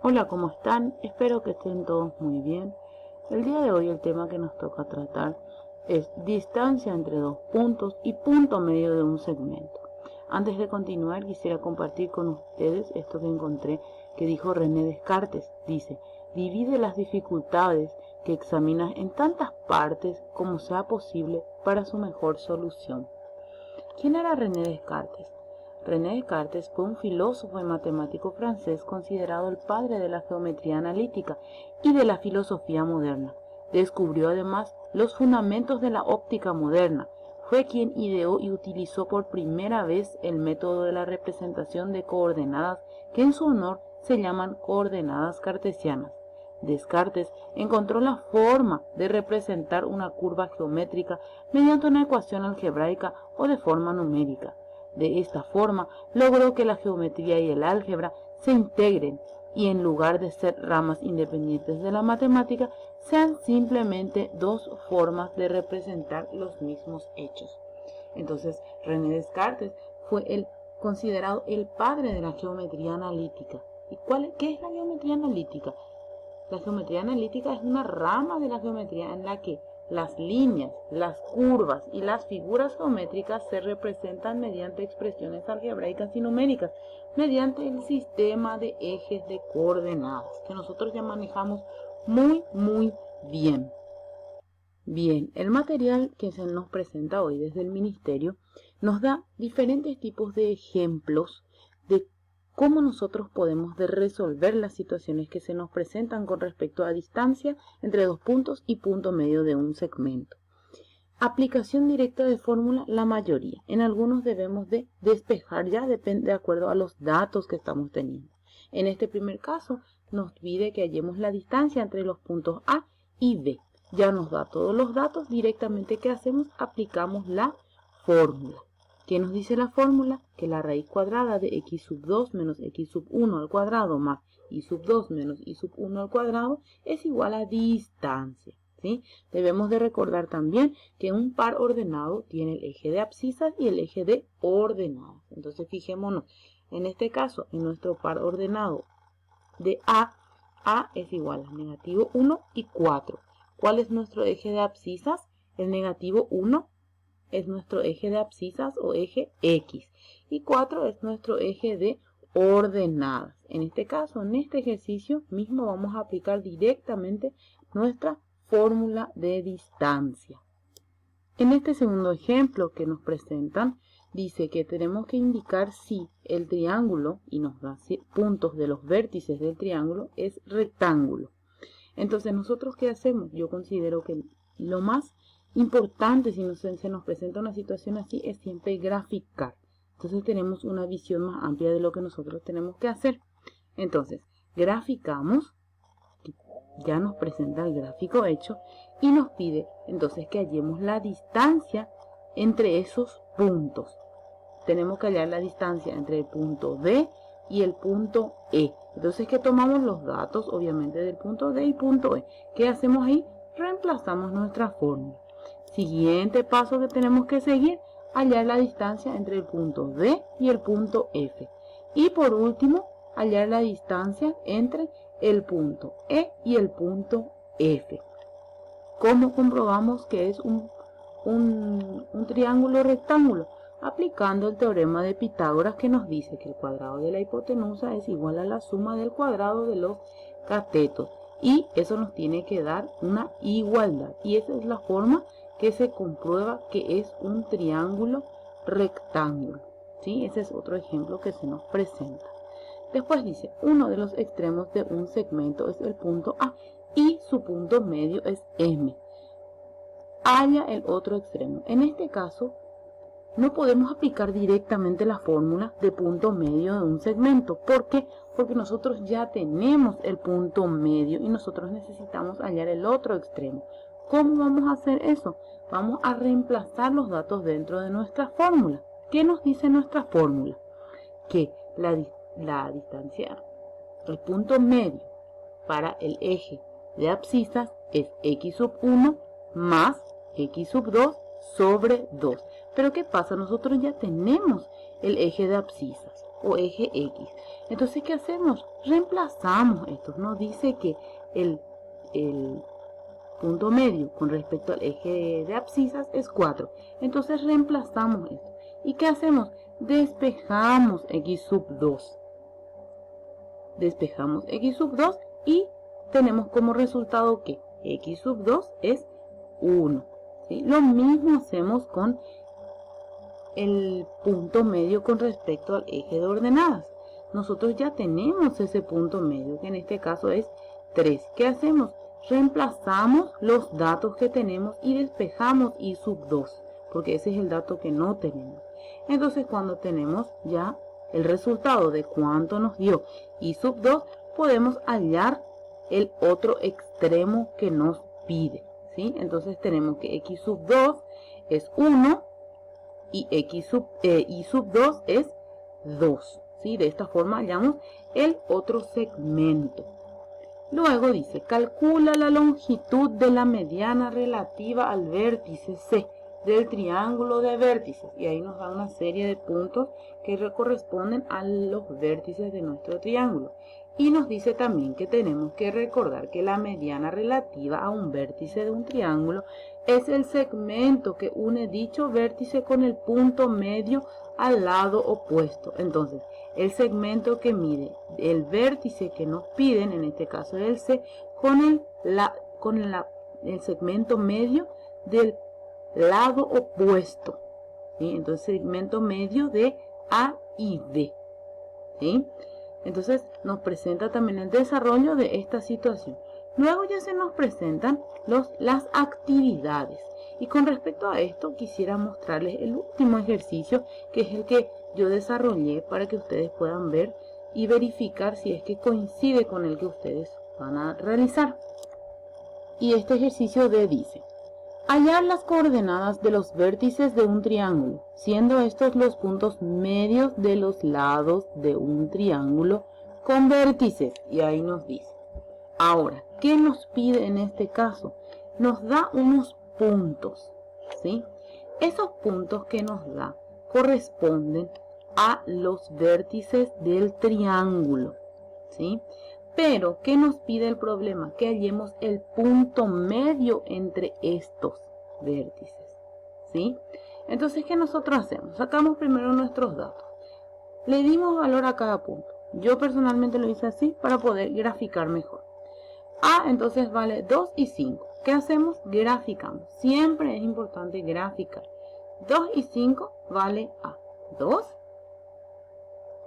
Hola, ¿cómo están? Espero que estén todos muy bien. El día de hoy el tema que nos toca tratar es distancia entre dos puntos y punto medio de un segmento. Antes de continuar quisiera compartir con ustedes esto que encontré que dijo René Descartes. Dice, divide las dificultades que examinas en tantas partes como sea posible para su mejor solución. ¿Quién era René Descartes? René Descartes fue un filósofo y matemático francés considerado el padre de la geometría analítica y de la filosofía moderna. Descubrió además los fundamentos de la óptica moderna. Fue quien ideó y utilizó por primera vez el método de la representación de coordenadas que en su honor se llaman coordenadas cartesianas. Descartes encontró la forma de representar una curva geométrica mediante una ecuación algebraica o de forma numérica. De esta forma logró que la geometría y el álgebra se integren y en lugar de ser ramas independientes de la matemática, sean simplemente dos formas de representar los mismos hechos. Entonces, René Descartes fue considerado el padre de la geometría analítica. ¿Y qué es la geometría analítica? La geometría analítica es una rama de la geometría en la que las líneas, las curvas y las figuras geométricas se representan mediante expresiones algebraicas y numéricas, mediante el sistema de ejes de coordenadas, que nosotros ya manejamos muy bien. Bien, el material que se nos presenta hoy desde el Ministerio nos da diferentes tipos de ejemplos de cómo nosotros podemos resolver las situaciones que se nos presentan con respecto a distancia entre dos puntos y punto medio de un segmento. Aplicación directa de fórmula, la mayoría. En algunos debemos de despejar ya, de acuerdo a los datos que estamos teniendo. En este primer caso, nos pide que hallemos la distancia entre los puntos A y B. Ya nos da todos los datos, directamente ¿qué hacemos? Aplicamos la fórmula. ¿Qué nos dice la fórmula? Que la raíz cuadrada de x sub 2 menos x sub 1 al cuadrado más y sub 2 menos y sub 1 al cuadrado es igual a distancia. ¿Sí? Debemos de recordar también que un par ordenado tiene el eje de abscisas y el eje de ordenadas. Entonces fijémonos, en este caso, en nuestro par ordenado de A es igual a negativo 1 y 4. ¿Cuál es nuestro eje de abscisas? El negativo 1 es nuestro eje de abscisas o eje X y 4 es nuestro eje de ordenadas. En este caso, en este ejercicio mismo vamos a aplicar directamente nuestra fórmula de distancia. En este segundo ejemplo que nos presentan, dice que tenemos que indicar si el triángulo, y nos da puntos de los vértices del triángulo, es rectángulo. Entonces, ¿nosotros qué hacemos? Yo considero que lo más importante si se nos presenta una situación así es siempre graficar. Entonces tenemos una visión más amplia de lo que nosotros tenemos que hacer. Entonces, graficamos, ya nos presenta el gráfico hecho y nos pide entonces que hallemos la distancia entre esos puntos. Tenemos que hallar la distancia entre el punto D y el punto E. Entonces, ¿qué tomamos? Los datos, obviamente, del punto D y punto E. ¿Qué hacemos ahí? Reemplazamos nuestra fórmula. Siguiente paso que tenemos que seguir, hallar la distancia entre el punto D y el punto F. Y por último, hallar la distancia entre el punto E y el punto F. ¿Cómo comprobamos que es un triángulo rectángulo? Aplicando el teorema de Pitágoras, que nos dice que el cuadrado de la hipotenusa es igual a la suma del cuadrado de los catetos. Y eso nos tiene que dar una igualdad. Y esa es la forma que se comprueba que es un triángulo rectángulo. ¿Sí? Ese es otro ejemplo que se nos presenta. Después dice, uno de los extremos de un segmento es el punto A y su punto medio es M. Halla el otro extremo. En este caso, no podemos aplicar directamente la fórmula de punto medio de un segmento. ¿Por qué? Porque nosotros ya tenemos el punto medio y nosotros necesitamos hallar el otro extremo. ¿Cómo vamos a hacer eso? Vamos a reemplazar los datos dentro de nuestra fórmula. ¿Qué nos dice nuestra fórmula? Que la distancia, el punto medio para el eje de abscisas es x sub 1 más x sub 2 sobre 2. Pero ¿qué pasa? Nosotros ya tenemos el eje de abscisas. o eje X. Entonces, ¿qué hacemos? Reemplazamos esto. Nos dice que el punto medio con respecto al eje de abscisas es 4. Entonces reemplazamos esto. ¿Y qué hacemos? Despejamos X sub 2. Despejamos X sub 2 y tenemos como resultado que X sub 2 es 1. ¿Sí? Lo mismo hacemos con el punto medio con respecto al eje de ordenadas. Nosotros ya tenemos ese punto medio, que en este caso es 3. ¿Qué hacemos? Reemplazamos los datos que tenemos y despejamos Y sub 2, porque ese es el dato que no tenemos. Entonces, cuando tenemos ya el resultado de cuánto nos dio Y sub 2, podemos hallar el otro extremo que nos pide, ¿sí? Entonces tenemos que X sub 2 es 1 y Y sub 2 es 2, ¿sí? De esta forma hallamos el otro segmento. Luego dice, calcula la longitud de la mediana relativa al vértice C del triángulo de vértices. Y ahí nos da una serie de puntos que corresponden a los vértices de nuestro triángulo. Y nos dice también que tenemos que recordar que la mediana relativa a un vértice de un triángulo es el segmento que une dicho vértice con el punto medio al lado opuesto. Entonces, el segmento que mide el vértice que nos piden, en este caso el C, con el segmento medio del lado opuesto, ¿sí? Entonces, segmento medio de A y B, ¿sí? Entonces, nos presenta también el desarrollo de esta situación. Luego ya se nos presentan las actividades. Y con respecto a esto, quisiera mostrarles el último ejercicio, que es el que yo desarrollé para que ustedes puedan ver y verificar si es que coincide con el que ustedes van a realizar. Y este ejercicio dice, hallar las coordenadas de los vértices de un triángulo, siendo estos los puntos medios de los lados de un triángulo con vértices. Y ahí nos dice. Ahora, ¿qué nos pide en este caso? Nos da unos puntos, ¿sí? Esos puntos que nos da corresponden a los vértices del triángulo, ¿sí? Pero, ¿qué nos pide el problema? Que hallemos el punto medio entre estos vértices, ¿sí? Entonces, ¿qué nosotros hacemos? Sacamos primero nuestros datos. Le dimos valor a cada punto. Yo personalmente lo hice así para poder graficar mejor. A entonces vale 2 y 5. ¿Qué hacemos? Graficamos. Siempre es importante graficar. 2 y 5 vale A. 2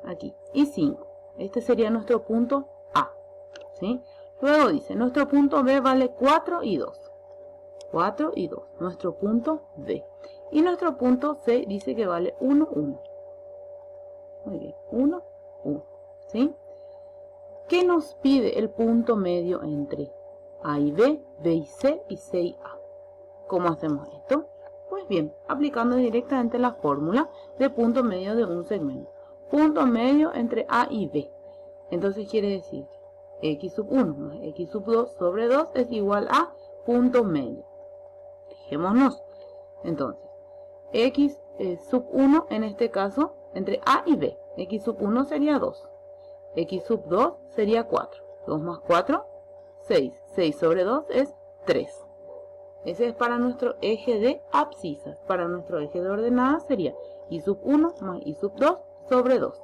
aquí y 5. Este sería nuestro punto A, ¿sí? Luego dice, nuestro punto B vale 4 y 2. 4 y 2. Nuestro punto B. Y nuestro punto C dice que vale 1, 1. Muy bien. 1, 1. ¿Sí? ¿Qué nos pide el punto medio entre A y B, B y C y A? ¿Cómo hacemos esto? Pues bien, aplicando directamente la fórmula de punto medio de un segmento. Punto medio entre A y B. Entonces quiere decir X sub 1 más X sub 2 sobre 2 es igual a punto medio. Fijémonos. Entonces, X sub 1 en este caso entre A y B. X sub 1 sería 2. X sub 2 sería 4. 2 más 4, 6. 6 sobre 2 es 3. Ese es para nuestro eje de abscisas. Para nuestro eje de ordenadas sería Y sub 1 más Y sub 2 sobre 2.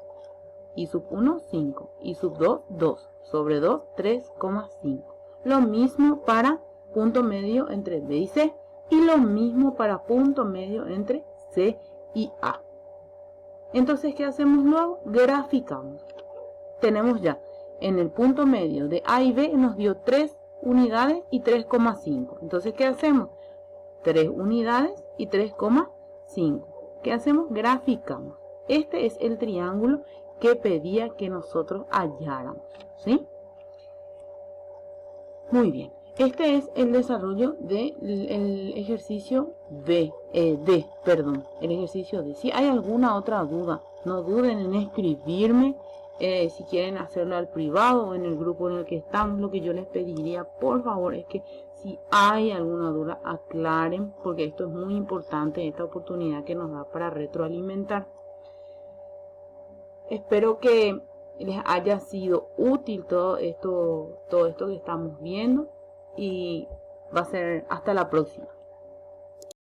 Y sub 1, 5. Y sub 2, 2. Sobre 2, 3,5. Lo mismo para punto medio entre B y C. Y lo mismo para punto medio entre C y A. Entonces, ¿qué hacemos luego? Graficamos. Tenemos ya en el punto medio de A y B nos dio 3 unidades y 3,5. Entonces, ¿qué hacemos? 3 unidades y 3,5. ¿Qué hacemos? Graficamos. Este es el triángulo que pedía que nosotros halláramos, ¿sí? Muy bien. Este es el desarrollo del ejercicio D. El ejercicio D. Si hay alguna otra duda, no duden en escribirme. Si quieren hacerlo al privado o en el grupo en el que estamos, lo que yo les pediría, por favor, es que si hay alguna duda, aclaren, porque esto es muy importante, esta oportunidad que nos da para retroalimentar. Espero que les haya sido útil todo esto que estamos viendo y va a ser hasta la próxima.